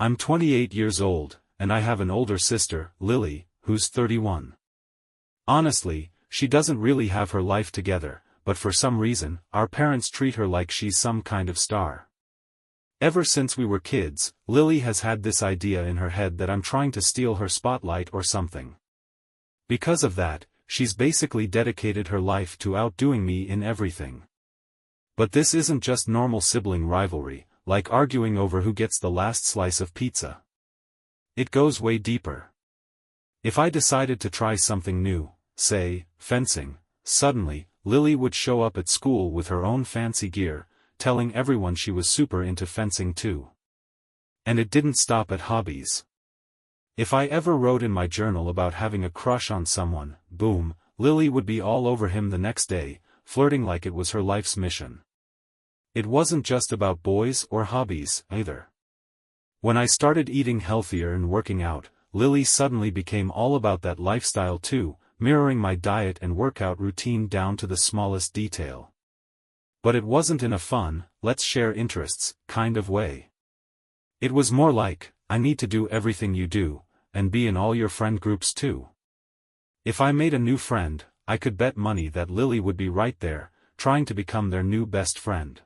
I'm 28 years old, and I have an older sister, Lily, who's 31. Honestly, she doesn't really have her life together, but for some reason, our parents treat her like she's some kind of star. Ever since we were kids, Lily has had this idea in her head that I'm trying to steal her spotlight or something. Because of that, she's basically dedicated her life to outdoing me in everything. But this isn't just normal sibling rivalry, like arguing over who gets the last slice of pizza. It goes way deeper. If I decided to try something new, say, fencing, suddenly, Lily would show up at school with her own fancy gear, telling everyone she was super into fencing too. And it didn't stop at hobbies. If I ever wrote in my journal about having a crush on someone, boom, Lily would be all over him the next day, flirting like it was her life's mission. It wasn't just about boys or hobbies, either. When I started eating healthier and working out, Lily suddenly became all about that lifestyle too, mirroring my diet and workout routine down to the smallest detail. But it wasn't in a fun, let's share interests, kind of way. It was more like, I need to do everything you do, and be in all your friend groups too. If I made a new friend, I could bet money that Lily would be right there, trying to become their new best friend.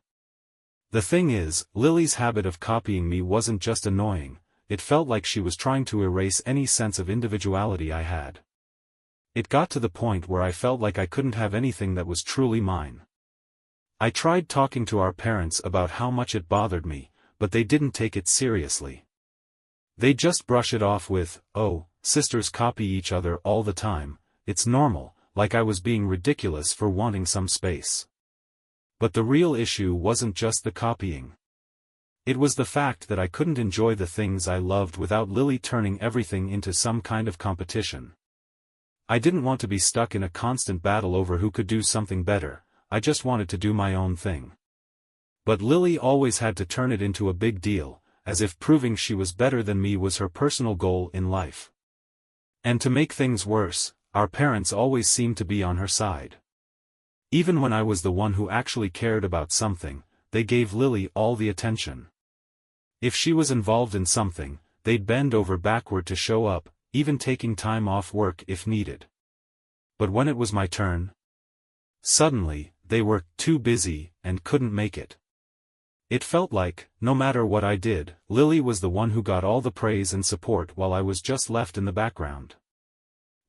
The thing is, Lily's habit of copying me wasn't just annoying, it felt like she was trying to erase any sense of individuality I had. It got to the point where I felt like I couldn't have anything that was truly mine. I tried talking to our parents about how much it bothered me, but they didn't take it seriously. They just brush it off with, oh, sisters copy each other all the time, it's normal, like I was being ridiculous for wanting some space. But the real issue wasn't just the copying. It was the fact that I couldn't enjoy the things I loved without Lily turning everything into some kind of competition. I didn't want to be stuck in a constant battle over who could do something better, I just wanted to do my own thing. But Lily always had to turn it into a big deal, as if proving she was better than me was her personal goal in life. And to make things worse, our parents always seemed to be on her side. Even when I was the one who actually cared about something, they gave Lily all the attention. If she was involved in something, they'd bend over backward to show up, even taking time off work if needed. But when it was my turn, suddenly, they were too busy and couldn't make it. It felt like, no matter what I did, Lily was the one who got all the praise and support while I was just left in the background.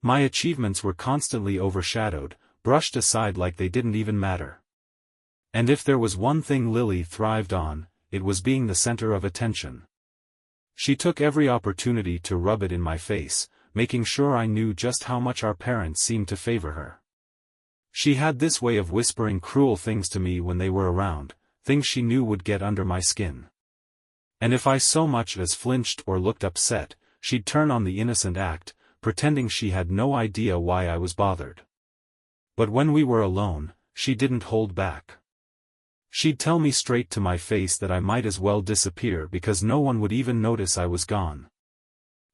My achievements were constantly overshadowed, brushed aside like they didn't even matter. And if there was one thing Lily thrived on, it was being the center of attention. She took every opportunity to rub it in my face, making sure I knew just how much our parents seemed to favor her. She had this way of whispering cruel things to me when they were around, things she knew would get under my skin. And if I so much as flinched or looked upset, she'd turn on the innocent act, pretending she had no idea why I was bothered. But when we were alone, she didn't hold back. She'd tell me straight to my face that I might as well disappear because no one would even notice I was gone.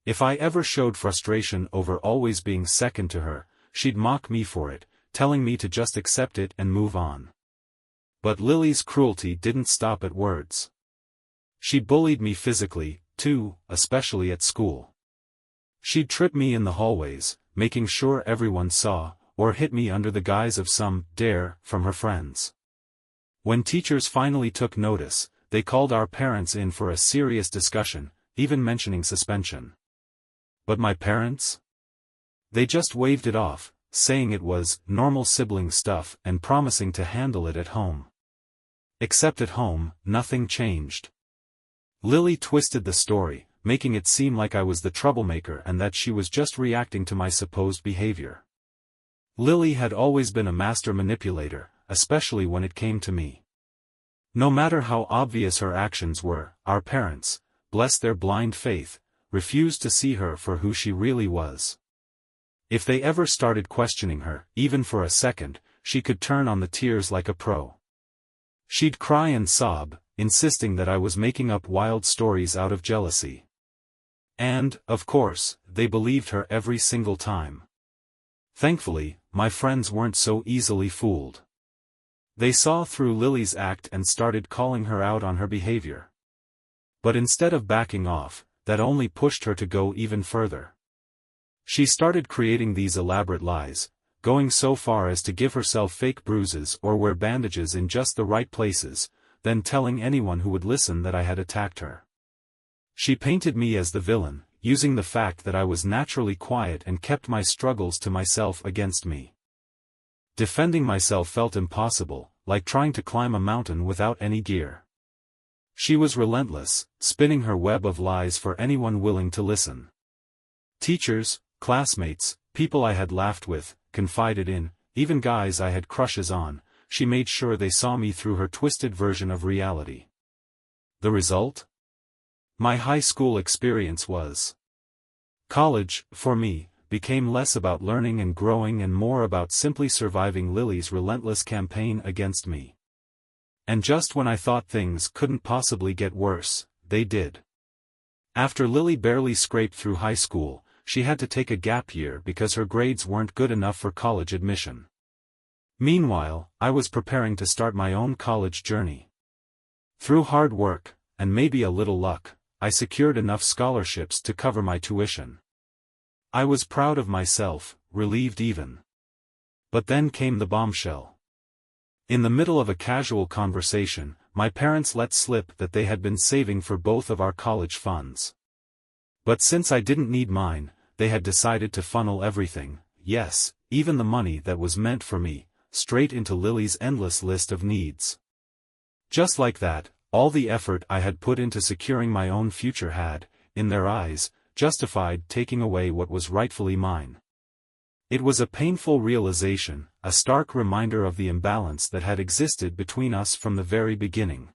If I ever showed frustration over always being second to her, she'd mock me for it, telling me to just accept it and move on. But Lily's cruelty didn't stop at words. She bullied me physically, too, especially at school. She'd trip me in the hallways, making sure everyone saw, or hit me under the guise of some dare from her friends. When teachers finally took notice, they called our parents in for a serious discussion, even mentioning suspension. But my parents? They just waved it off, saying it was normal sibling stuff and promising to handle it at home. Except at home, nothing changed. Lily twisted the story, making it seem like I was the troublemaker and that she was just reacting to my supposed behavior. Lily had always been a master manipulator, especially when it came to me. No matter how obvious her actions were, our parents, bless their blind faith, refused to see her for who she really was. If they ever started questioning her, even for a second, she could turn on the tears like a pro. She'd cry and sob, insisting that I was making up wild stories out of jealousy. And, of course, they believed her every single time. Thankfully, my friends weren't so easily fooled. They saw through Lily's act and started calling her out on her behavior. But instead of backing off, that only pushed her to go even further. She started creating these elaborate lies, going so far as to give herself fake bruises or wear bandages in just the right places, then telling anyone who would listen that I had attacked her. She painted me as the villain, using the fact that I was naturally quiet and kept my struggles to myself against me. Defending myself felt impossible, like trying to climb a mountain without any gear. She was relentless, spinning her web of lies for anyone willing to listen. Teachers, classmates, people I had laughed with, confided in, even guys I had crushes on, she made sure they saw me through her twisted version of reality. The result? My high school experience was. College, for me, became less about learning and growing and more about simply surviving Lily's relentless campaign against me. And just when I thought things couldn't possibly get worse, they did. After Lily barely scraped through high school, she had to take a gap year because her grades weren't good enough for college admission. Meanwhile, I was preparing to start my own college journey. Through hard work, and maybe a little luck, I secured enough scholarships to cover my tuition. I was proud of myself, relieved even. But then came the bombshell. In the middle of a casual conversation, my parents let slip that they had been saving for both of our college funds. But since I didn't need mine, they had decided to funnel everything, yes, even the money that was meant for me, straight into Lily's endless list of needs. Just like that, all the effort I had put into securing my own future had, in their eyes, justified taking away what was rightfully mine. It was a painful realization, a stark reminder of the imbalance that had existed between us from the very beginning.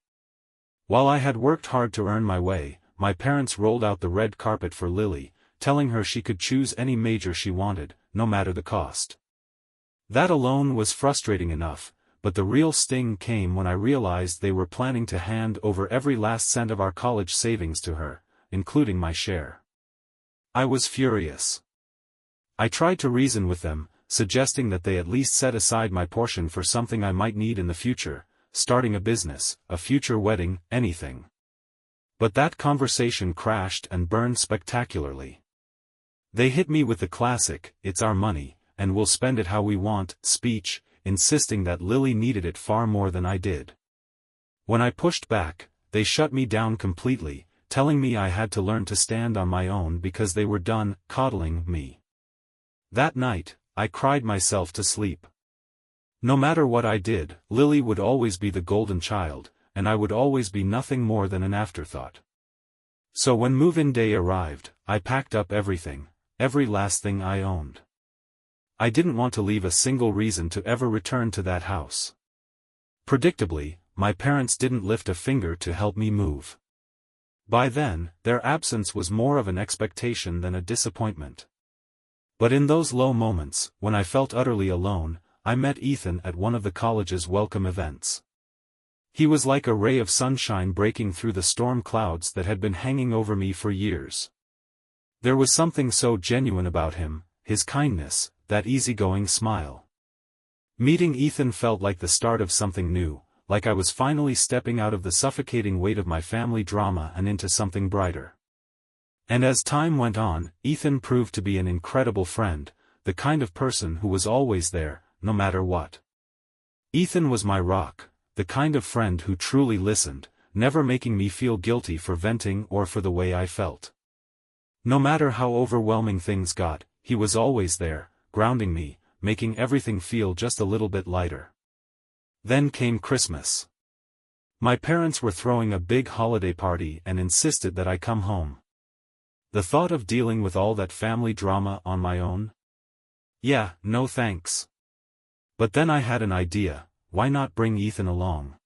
While I had worked hard to earn my way, my parents rolled out the red carpet for Lily, telling her she could choose any major she wanted, no matter the cost. That alone was frustrating enough, but the real sting came when I realized they were planning to hand over every last cent of our college savings to her, including my share. I was furious. I tried to reason with them, suggesting that they at least set aside my portion for something I might need in the future, starting a business, a future wedding, anything. But that conversation crashed and burned spectacularly. They hit me with the classic, "It's our money, and we'll spend it how we want," speech, insisting that Lily needed it far more than I did. When I pushed back, they shut me down completely, telling me I had to learn to stand on my own because they were done coddling me. That night, I cried myself to sleep. No matter what I did, Lily would always be the golden child, and I would always be nothing more than an afterthought. So when move-in day arrived, I packed up everything, every last thing I owned. I didn't want to leave a single reason to ever return to that house. Predictably, my parents didn't lift a finger to help me move. By then, their absence was more of an expectation than a disappointment. But in those low moments, when I felt utterly alone, I met Ethan at one of the college's welcome events. He was like a ray of sunshine breaking through the storm clouds that had been hanging over me for years. There was something so genuine about him, his kindness, that easygoing smile. Meeting Ethan felt like the start of something new, like I was finally stepping out of the suffocating weight of my family drama and into something brighter. And as time went on, Ethan proved to be an incredible friend, the kind of person who was always there, no matter what. Ethan was my rock, the kind of friend who truly listened, never making me feel guilty for venting or for the way I felt. No matter how overwhelming things got, he was always there, grounding me, making everything feel just a little bit lighter. Then came Christmas. My parents were throwing a big holiday party and insisted that I come home. The thought of dealing with all that family drama on my own? Yeah, no thanks. But then I had an idea, why not bring Ethan along?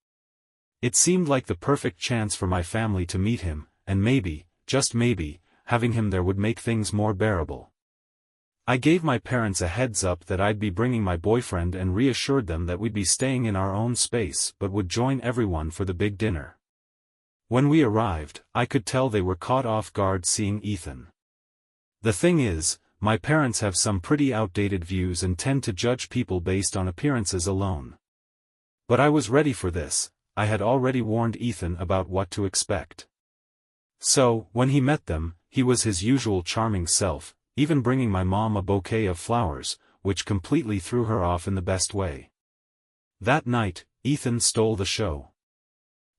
It seemed like the perfect chance for my family to meet him, and maybe, just maybe, having him there would make things more bearable. I gave my parents a heads up that I'd be bringing my boyfriend and reassured them that we'd be staying in our own space but would join everyone for the big dinner. When we arrived, I could tell they were caught off guard seeing Ethan. The thing is, my parents have some pretty outdated views and tend to judge people based on appearances alone. But I was ready for this, I had already warned Ethan about what to expect. So, when he met them, he was his usual charming self, even bringing my mom a bouquet of flowers, which completely threw her off in the best way. That night, Ethan stole the show.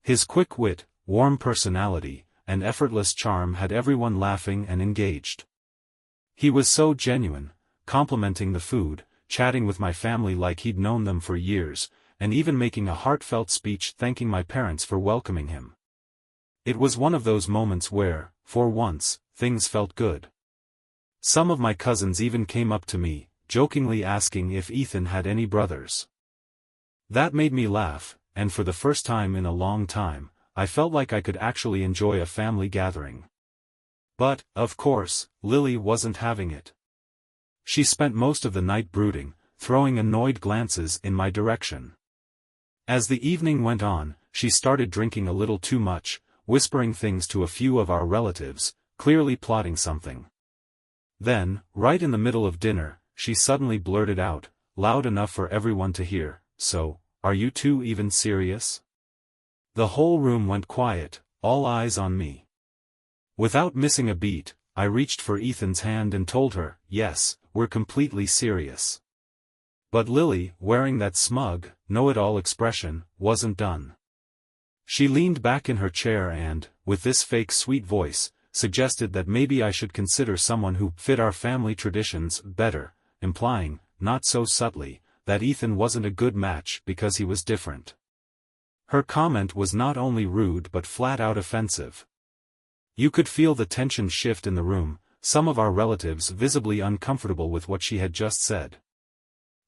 His quick wit, warm personality, and effortless charm had everyone laughing and engaged. He was so genuine, complimenting the food, chatting with my family like he'd known them for years, and even making a heartfelt speech thanking my parents for welcoming him. It was one of those moments where, for once, things felt good. Some of my cousins even came up to me, jokingly asking if Ethan had any brothers. That made me laugh, and for the first time in a long time, I felt like I could actually enjoy a family gathering. But, of course, Lily wasn't having it. She spent most of the night brooding, throwing annoyed glances in my direction. As the evening went on, she started drinking a little too much, whispering things to a few of our relatives, clearly plotting something. Then, right in the middle of dinner, she suddenly blurted out, loud enough for everyone to hear, "So, are you two even serious?" The whole room went quiet, all eyes on me. Without missing a beat, I reached for Ethan's hand and told her, "Yes, we're completely serious." But Lily, wearing that smug, know-it-all expression, wasn't done. She leaned back in her chair and, with this fake sweet voice, suggested that maybe I should consider someone who fit our family traditions better, implying, not so subtly, that Ethan wasn't a good match because he was different. Her comment was not only rude but flat-out offensive. You could feel the tension shift in the room, some of our relatives visibly uncomfortable with what she had just said.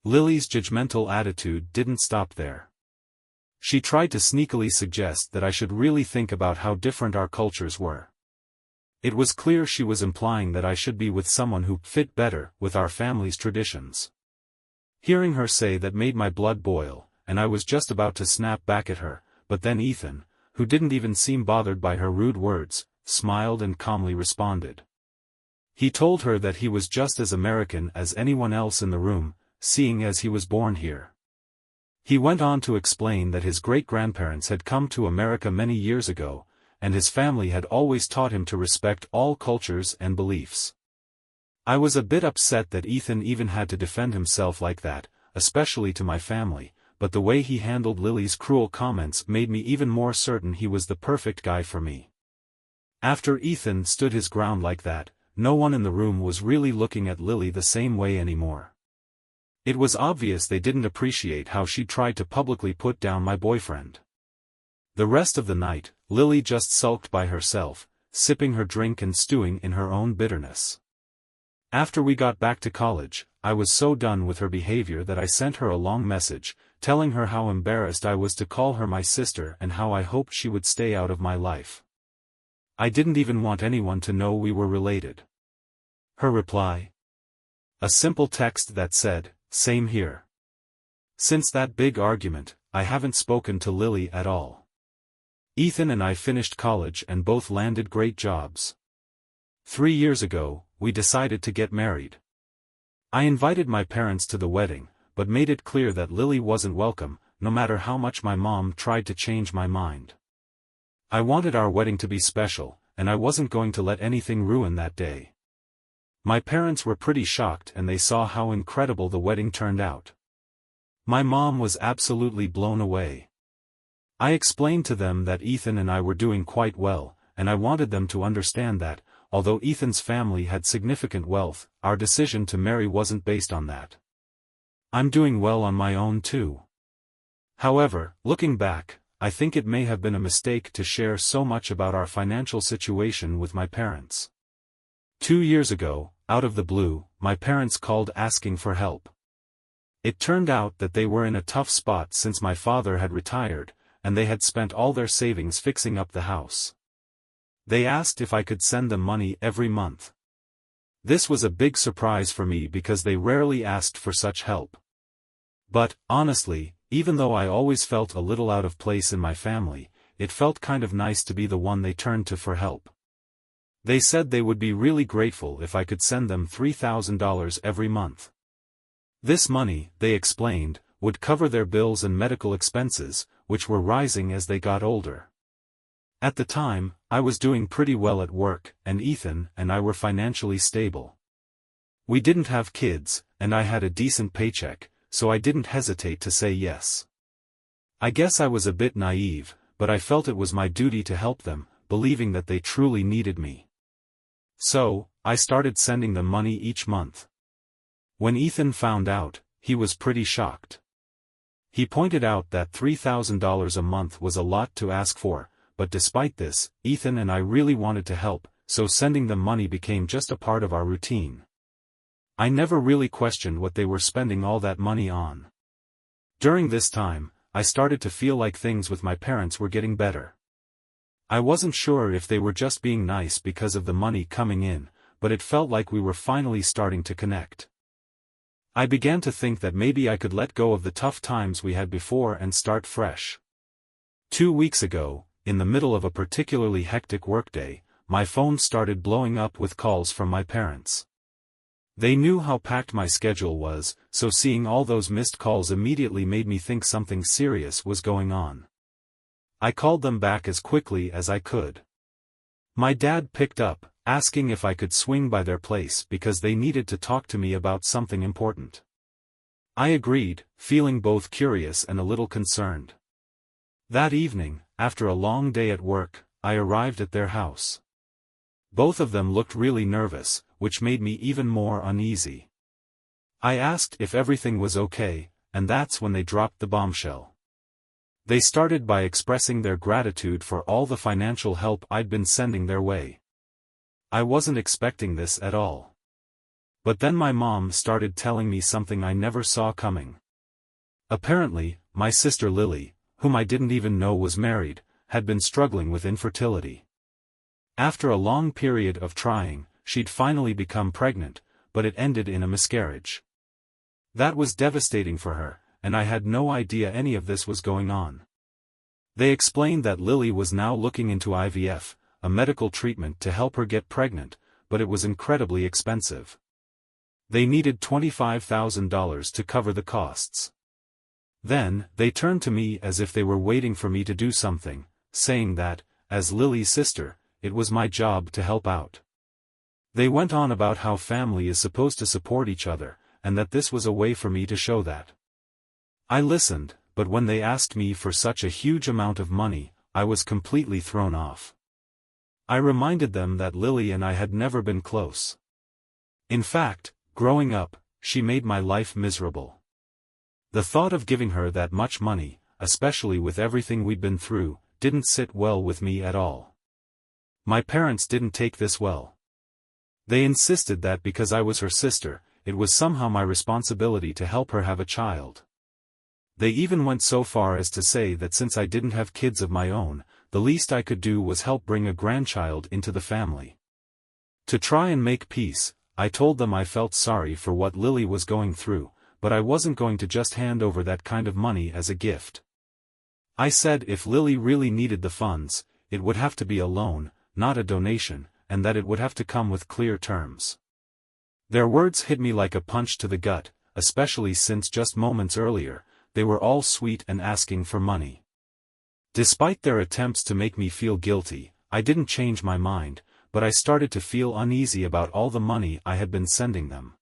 Lily's judgmental attitude didn't stop there. She tried to sneakily suggest that I should really think about how different our cultures were. It was clear she was implying that I should be with someone who fit better with our family's traditions. Hearing her say that made my blood boil, and I was just about to snap back at her, but then Ethan, who didn't even seem bothered by her rude words, smiled and calmly responded. He told her that he was just as American as anyone else in the room, seeing as he was born here. He went on to explain that his great-grandparents had come to America many years ago, and his family had always taught him to respect all cultures and beliefs. I was a bit upset that Ethan even had to defend himself like that, especially to my family, but the way he handled Lily's cruel comments made me even more certain he was the perfect guy for me. After Ethan stood his ground like that, no one in the room was really looking at Lily the same way anymore. It was obvious they didn't appreciate how she tried to publicly put down my boyfriend. The rest of the night, Lily just sulked by herself, sipping her drink and stewing in her own bitterness. After we got back to college, I was so done with her behavior that I sent her a long message, telling her how embarrassed I was to call her my sister and how I hoped she would stay out of my life. I didn't even want anyone to know we were related. Her reply? A simple text that said, "Same here." Since that big argument, I haven't spoken to Lily at all. Ethan and I finished college and both landed great jobs. 3 years ago, we decided to get married. I invited my parents to the wedding, but made it clear that Lily wasn't welcome, no matter how much my mom tried to change my mind. I wanted our wedding to be special, and I wasn't going to let anything ruin that day. My parents were pretty shocked and they saw how incredible the wedding turned out. My mom was absolutely blown away. I explained to them that Ethan and I were doing quite well, and I wanted them to understand that, although Ethan's family had significant wealth, our decision to marry wasn't based on that. I'm doing well on my own too. However, looking back, I think it may have been a mistake to share so much about our financial situation with my parents. 2 years ago, out of the blue, my parents called asking for help. It turned out that they were in a tough spot since my father had retired, and they had spent all their savings fixing up the house. They asked if I could send them money every month. This was a big surprise for me because they rarely asked for such help. But, honestly, even though I always felt a little out of place in my family, it felt kind of nice to be the one they turned to for help. They said they would be really grateful if I could send them $3,000 every month. This money, they explained, would cover their bills and medical expenses, which were rising as they got older. At the time, I was doing pretty well at work, and Ethan and I were financially stable. We didn't have kids, and I had a decent paycheck, so I didn't hesitate to say yes. I guess I was a bit naive, but I felt it was my duty to help them, believing that they truly needed me. So, I started sending them money each month. When Ethan found out, he was pretty shocked. He pointed out that $3,000 a month was a lot to ask for, but despite this, Ethan and I really wanted to help, so sending them money became just a part of our routine. I never really questioned what they were spending all that money on. During this time, I started to feel like things with my parents were getting better. I wasn't sure if they were just being nice because of the money coming in, but it felt like we were finally starting to connect. I began to think that maybe I could let go of the tough times we had before and start fresh. 2 weeks ago, in the middle of a particularly hectic workday, my phone started blowing up with calls from my parents. They knew how packed my schedule was, so seeing all those missed calls immediately made me think something serious was going on. I called them back as quickly as I could. My dad picked up, asking if I could swing by their place because they needed to talk to me about something important. I agreed, feeling both curious and a little concerned. That evening, after a long day at work, I arrived at their house. Both of them looked really nervous, which made me even more uneasy. I asked if everything was okay, and that's when they dropped the bombshell. They started by expressing their gratitude for all the financial help I'd been sending their way. I wasn't expecting this at all. But then my mom started telling me something I never saw coming. Apparently, my sister Lily, whom I didn't even know was married, had been struggling with infertility. After a long period of trying, she'd finally become pregnant, but it ended in a miscarriage. That was devastating for her, and I had no idea any of this was going on. They explained that Lily was now looking into IVF, a medical treatment to help her get pregnant, but it was incredibly expensive. They needed $25,000 to cover the costs. Then, they turned to me as if they were waiting for me to do something, saying that, as Lily's sister, it was my job to help out. They went on about how family is supposed to support each other, and that this was a way for me to show that. I listened, but when they asked me for such a huge amount of money, I was completely thrown off. I reminded them that Lily and I had never been close. In fact, growing up, she made my life miserable. The thought of giving her that much money, especially with everything we'd been through, didn't sit well with me at all. My parents didn't take this well. They insisted that because I was her sister, it was somehow my responsibility to help her have a child. They even went so far as to say that since I didn't have kids of my own, the least I could do was help bring a grandchild into the family. To try and make peace, I told them I felt sorry for what Lily was going through, but I wasn't going to just hand over that kind of money as a gift. I said if Lily really needed the funds, it would have to be a loan, not a donation, and that it would have to come with clear terms. Their words hit me like a punch to the gut, especially since just moments earlier, they were all sweet and asking for money. Despite their attempts to make me feel guilty, I didn't change my mind, but I started to feel uneasy about all the money I had been sending them.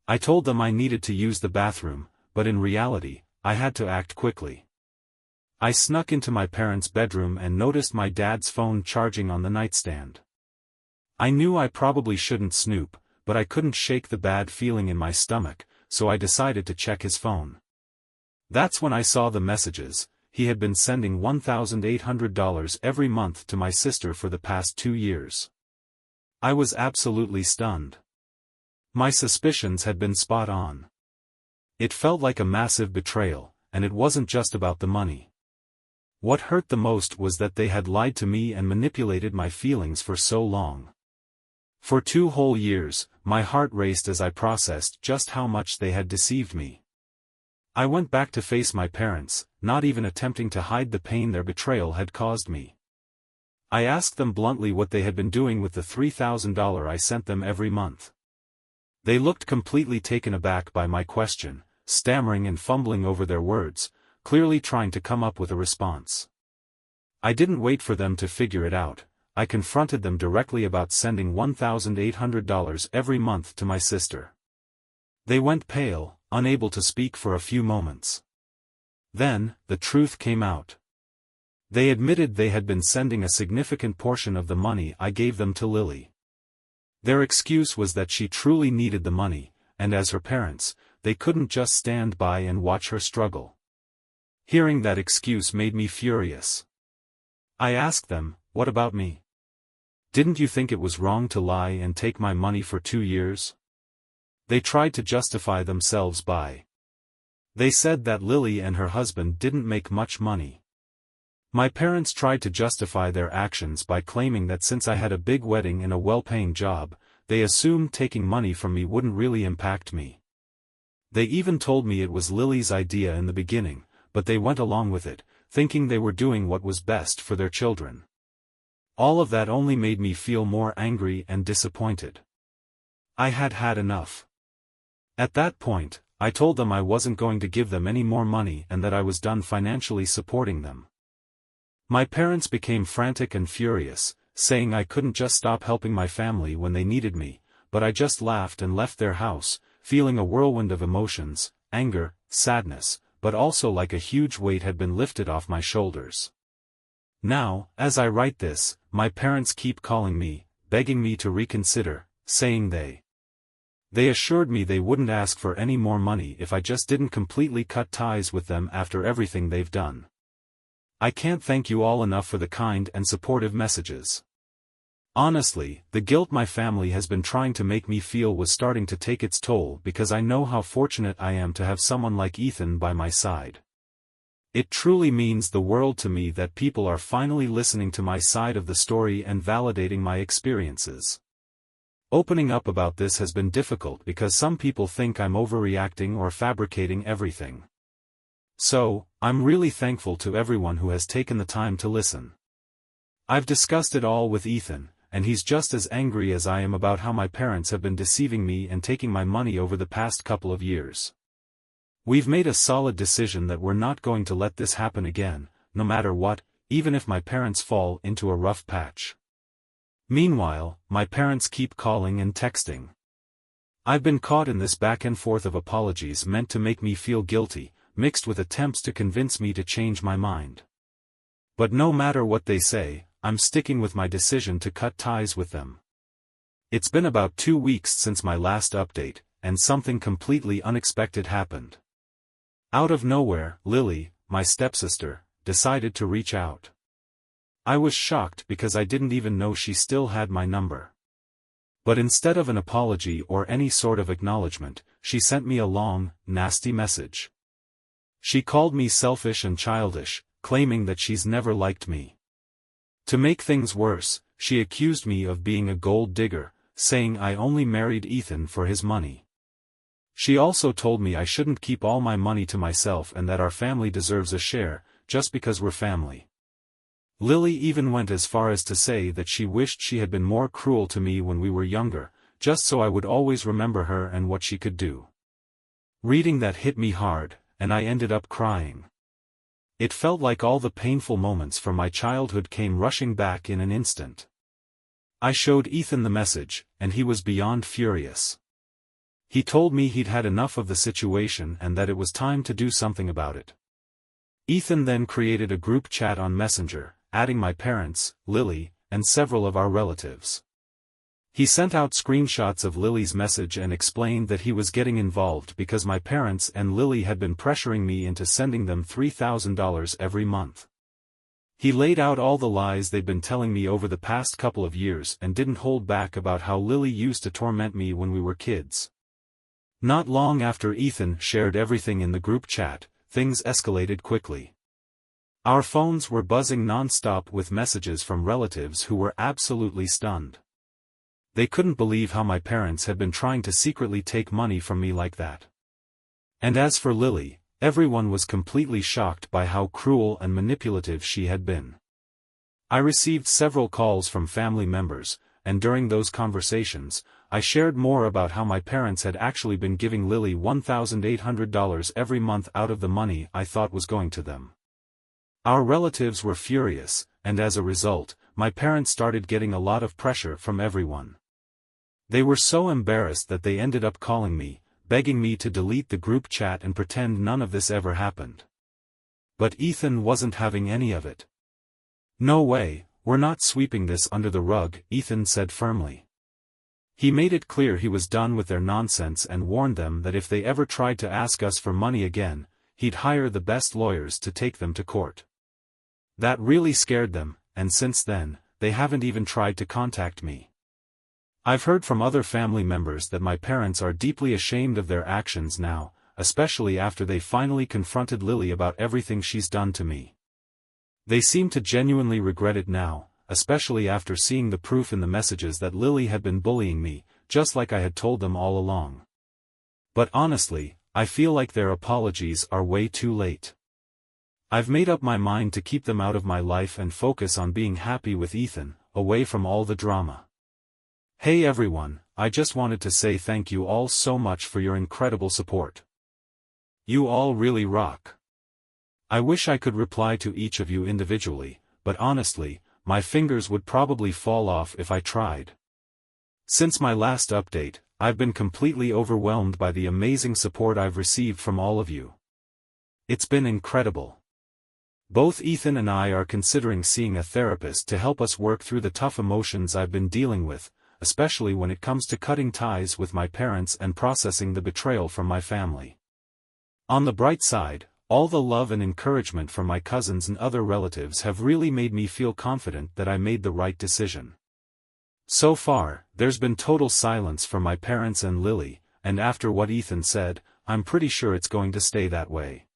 I told them I needed to use the bathroom, but in reality, I had to act quickly. I snuck into my parents' bedroom and noticed my dad's phone charging on the nightstand. I knew I probably shouldn't snoop, but I couldn't shake the bad feeling in my stomach, so I decided to check his phone. That's when I saw the messages. He had been sending $1,800 every month to my sister for the past 2 years. I was absolutely stunned. My suspicions had been spot on. It felt like a massive betrayal, and it wasn't just about the money. What hurt the most was that they had lied to me and manipulated my feelings for so long. For 2 whole years, my heart raced as I processed just how much they had deceived me. I went back to face my parents, not even attempting to hide the pain their betrayal had caused me. I asked them bluntly what they had been doing with the $3,000 I sent them every month. They looked completely taken aback by my question, stammering and fumbling over their words, clearly trying to come up with a response. I didn't wait for them to figure it out. I confronted them directly about sending $1,800 every month to my sister. They went pale, unable to speak for a few moments. Then, the truth came out. They admitted they had been sending a significant portion of the money I gave them to Lily. Their excuse was that she truly needed the money, and as her parents, they couldn't just stand by and watch her struggle. Hearing that excuse made me furious. I asked them, "What about me? Didn't you think it was wrong to lie and take my money for 2 years?" They tried to justify themselves by. They said that Lily and her husband didn't make much money. My parents tried to justify their actions by claiming that since I had a big wedding and a well-paying job, they assumed taking money from me wouldn't really impact me. They even told me it was Lily's idea in the beginning, but they went along with it, thinking they were doing what was best for their children. All of that only made me feel more angry and disappointed. I had had enough. At that point, I told them I wasn't going to give them any more money and that I was done financially supporting them. My parents became frantic and furious, saying I couldn't just stop helping my family when they needed me, but I just laughed and left their house, feeling a whirlwind of emotions, anger, sadness, but also like a huge weight had been lifted off my shoulders. Now, as I write this, my parents keep calling me, begging me to reconsider, saying they assured me they wouldn't ask for any more money if I just didn't completely cut ties with them after everything they've done. I can't thank you all enough for the kind and supportive messages. Honestly, the guilt my family has been trying to make me feel was starting to take its toll because I know how fortunate I am to have someone like Ethan by my side. It truly means the world to me that people are finally listening to my side of the story and validating my experiences. Opening up about this has been difficult because some people think I'm overreacting or fabricating everything. So, I'm really thankful to everyone who has taken the time to listen. I've discussed it all with Ethan, and he's just as angry as I am about how my parents have been deceiving me and taking my money over the past couple of years. We've made a solid decision that we're not going to let this happen again, no matter what, even if my parents fall into a rough patch. Meanwhile, my parents keep calling and texting. I've been caught in this back and forth of apologies meant to make me feel guilty, mixed with attempts to convince me to change my mind. But no matter what they say, I'm sticking with my decision to cut ties with them. It's been about 2 weeks since my last update, and something completely unexpected happened. Out of nowhere, Lily, my stepsister, decided to reach out. I was shocked because I didn't even know she still had my number. But instead of an apology or any sort of acknowledgement, she sent me a long, nasty message. She called me selfish and childish, claiming that she's never liked me. To make things worse, she accused me of being a gold digger, saying I only married Ethan for his money. She also told me I shouldn't keep all my money to myself and that our family deserves a share, just because we're family. Lily even went as far as to say that she wished she had been more cruel to me when we were younger, just so I would always remember her and what she could do. Reading that hit me hard, and I ended up crying. It felt like all the painful moments from my childhood came rushing back in an instant. I showed Ethan the message, and he was beyond furious. He told me he'd had enough of the situation and that it was time to do something about it. Ethan then created a group chat on Messenger, adding my parents, Lily, and several of our relatives. He sent out screenshots of Lily's message and explained that he was getting involved because my parents and Lily had been pressuring me into sending them $3,000 every month. He laid out all the lies they'd been telling me over the past couple of years and didn't hold back about how Lily used to torment me when we were kids. Not long after Ethan shared everything in the group chat, things escalated quickly. Our phones were buzzing non-stop with messages from relatives who were absolutely stunned. They couldn't believe how my parents had been trying to secretly take money from me like that. And as for Lily, everyone was completely shocked by how cruel and manipulative she had been. I received several calls from family members, and during those conversations, I shared more about how my parents had actually been giving Lily $1,800 every month out of the money I thought was going to them. Our relatives were furious, and as a result, my parents started getting a lot of pressure from everyone. They were so embarrassed that they ended up calling me, begging me to delete the group chat and pretend none of this ever happened. But Ethan wasn't having any of it. "No way, we're not sweeping this under the rug," Ethan said firmly. He made it clear he was done with their nonsense and warned them that if they ever tried to ask us for money again, he'd hire the best lawyers to take them to court. That really scared them, and since then, they haven't even tried to contact me. I've heard from other family members that my parents are deeply ashamed of their actions now, especially after they finally confronted Lily about everything she's done to me. They seem to genuinely regret it now, especially after seeing the proof in the messages that Lily had been bullying me, just like I had told them all along. But honestly, I feel like their apologies are way too late. I've made up my mind to keep them out of my life and focus on being happy with Ethan, away from all the drama. Hey everyone, I just wanted to say thank you all so much for your incredible support. You all really rock. I wish I could reply to each of you individually, but honestly, my fingers would probably fall off if I tried. Since my last update, I've been completely overwhelmed by the amazing support I've received from all of you. It's been incredible. Both Ethan and I are considering seeing a therapist to help us work through the tough emotions I've been dealing with, especially when it comes to cutting ties with my parents and processing the betrayal from my family. On the bright side, all the love and encouragement from my cousins and other relatives have really made me feel confident that I made the right decision. So far, there's been total silence from my parents and Lily, and after what Ethan said, I'm pretty sure it's going to stay that way.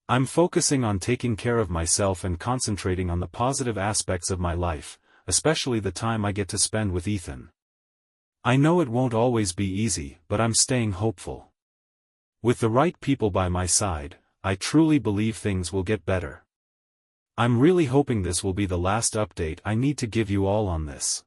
I'm focusing on taking care of myself and concentrating on the positive aspects of my life, especially the time I get to spend with Ethan. I know it won't always be easy, but I'm staying hopeful. With the right people by my side, I truly believe things will get better. I'm really hoping this will be the last update I need to give you all on this.